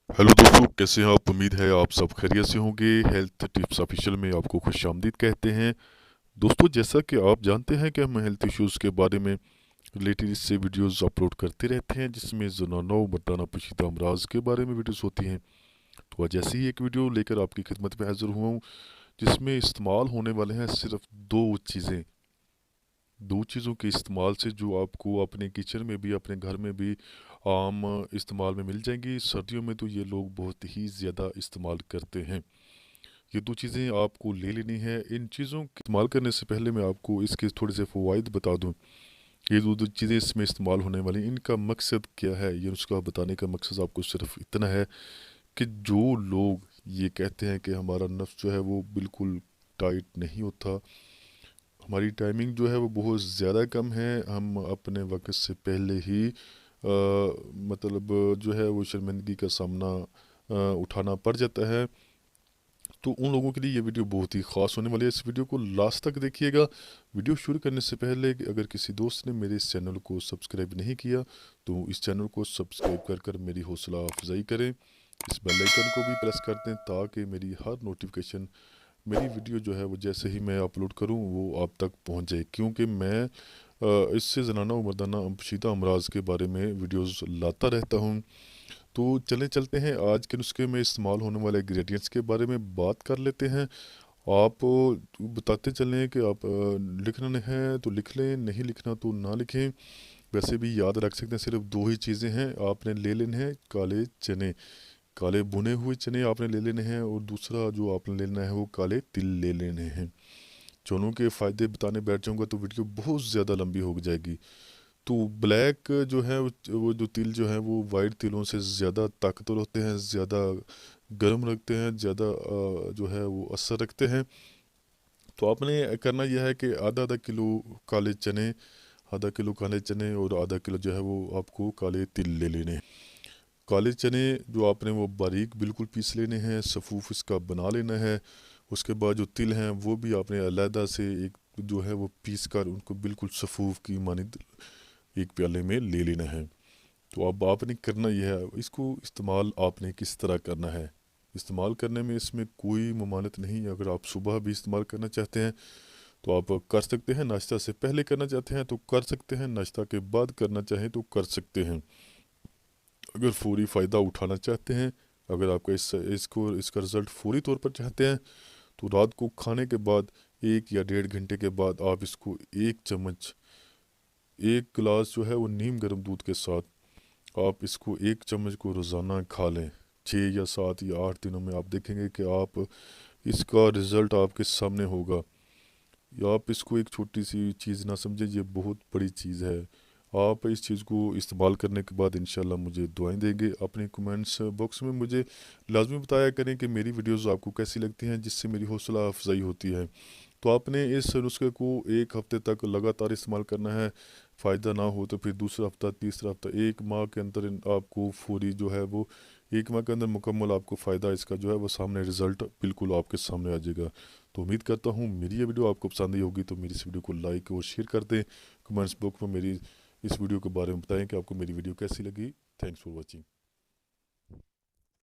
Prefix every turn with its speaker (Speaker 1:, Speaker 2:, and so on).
Speaker 1: Hello दोस्तों, कैसे हैं आप? उम्मीद है आप सब खैरियत से होंगे। हेल्थ टिप्स ऑफिशियल में आपको खुशामदीद कहते हैं। दोस्तों, जैसा कि आप जानते हैं कि हम हेल्थ इश्यूज़ के बारे में रिलेटेड इससे वीडियोस अपलोड करते रहते हैं, जिसमें ज़नाना व मर्दाना पोशीदा अमराज के बारे में वीडियोस होती हैं। तो आज ऐसे ही एक वीडियो लेकर आपकी खिदमत में हाजिर हुआ हूँ, जिसमें इस्तेमाल होने वाले हैं सिर्फ दो चीज़ों के इस्तेमाल से, जो आपको अपने किचन में भी अपने घर में भी आम इस्तेमाल में मिल जाएंगी। सर्दियों में तो ये लोग बहुत ही ज़्यादा इस्तेमाल करते हैं। ये दो चीज़ें आपको ले लेनी है। इन चीज़ों के इस्तेमाल करने से पहले मैं आपको इसके थोड़े से फ़वाइद बता दूं। ये दो चीज़ें इसमें इस्तेमाल होने वाली, इनका मकसद क्या है, ये उसका बताने का मकसद आपको सिर्फ इतना है कि जो लोग ये कहते हैं कि हमारा नफ्स जो है वो बिल्कुल टाइट नहीं होता, हमारी टाइमिंग जो है वो बहुत ज़्यादा कम है, हम अपने वक्त से पहले ही मतलब जो है वो शर्मिंदगी का सामना उठाना पड़ जाता है। तो उन लोगों के लिए ये वीडियो बहुत ही ख़ास होने वाली है। इस वीडियो को लास्ट तक देखिएगा। वीडियो शुरू करने से पहले अगर किसी दोस्त ने मेरे इस चैनल को सब्सक्राइब नहीं किया तो इस चैनल को सब्सक्राइब कर मेरी हौसला अफजाई करें। इस बेल आइकन को भी प्रेस कर दें ताकि मेरी हर नोटिफिकेशन, मेरी वीडियो जो है वो जैसे ही मैं अपलोड करूं वो आप तक पहुंच जाए, क्योंकि मैं इससे ज़नाना व मर्दाना पोशीदा अमराज के बारे में वीडियोस लाता रहता हूं। तो चलते हैं आज के नुस्खे में इस्तेमाल होने वाले इंग्रेडिएंट्स के बारे में बात कर लेते हैं। आप बताते चलें कि आप लिखना है तो लिख लें, नहीं लिखना तो ना लिखें। वैसे भी याद रख सकते हैं, सिर्फ दो ही चीज़ें हैं। आपने ले लेने हैं काले चने, काले भुने हुए चने आपने ले लेने हैं, और दूसरा जो आपने लेना है वो काले तिल ले लेने हैं। चनों के फ़ायदे बताने बैठ जाऊंगा तो वीडियो बहुत ज़्यादा लंबी हो जाएगी। तो ब्लैक जो है वो जो तिल जो है वो वाइट तिलों से ज़्यादा ताकतवर होते हैं, ज़्यादा गर्म रखते हैं, ज़्यादा जो है वो असर रखते हैं। तो आपने करना यह है कि आधा आधा किलो काले चने, आधा किलो काले चने और आधा किलो जो है वो आपको काले तिल ले लेने हैं। काले चने जो आपने वो बारीक बिल्कुल पीस लेने हैं, सफ़ूफ इसका बना लेना है। उसके बाद जो तिल हैं वो भी आपने अलहदा से एक जो है वो पीस कर उनको बिल्कुल सफ़ूफ की मानिंद एक प्याले में ले लेना है। तो अब आपने करना यह है, इसको इस्तेमाल आपने किस तरह करना है। इस्तेमाल करने में इसमें कोई ममानत नहीं। अगर आप सुबह भी इस्तेमाल करना चाहते हैं तो आप कर सकते हैं, नाश्ता से पहले करना चाहते हैं तो कर सकते हैं, नाश्ता के बाद करना चाहें तो कर सकते हैं। अगर फौरी फ़ायदा उठाना चाहते हैं, अगर आपका इसका रिज़ल्ट फौरी तौर पर चाहते हैं, तो रात को खाने के बाद 1 या 1.5 घंटे के बाद आप इसको एक चम्मच, एक गिलास जो है वो नीम गर्म दूध के साथ आप इसको एक चम्मच को रोज़ाना खा लें। 6 या 7 या 8 दिनों में आप देखेंगे कि आप इसका रिज़ल्ट आपके सामने होगा। या आप इसको एक छोटी सी चीज़ ना समझें, ये बहुत बड़ी चीज़ है। आप इस चीज़ को इस्तेमाल करने के बाद इंशाल्लाह मुझे दुआएं देंगे। अपने कमेंट्स बॉक्स में मुझे लाजमी बताया करें कि मेरी वीडियोस आपको कैसी लगती हैं, जिससे मेरी हौसला अफजाई होती है। तो आपने इस नुस्खे को 1 हफ़्ते तक लगातार इस्तेमाल करना है। फ़ायदा ना हो तो फिर दूसरा हफ्ता, तीसरा हफ्ता, 1 माह के अंदर आपको फौरी जो है वो 1 माह के अंदर मुकम्मल आपको फ़ायदा इसका जो है वो सामने रिज़ल्ट बिल्कुल आपके सामने आ जाएगा। तो उम्मीद करता हूँ मेरी ये वीडियो आपको पसंद आई होगी। तो मेरी इस वीडियो को लाइक और शेयर कर दें। कमेंट्स बॉक्स में मेरी इस वीडियो के बारे में बताएं कि आपको मेरी वीडियो कैसी लगी। Thanks for watching.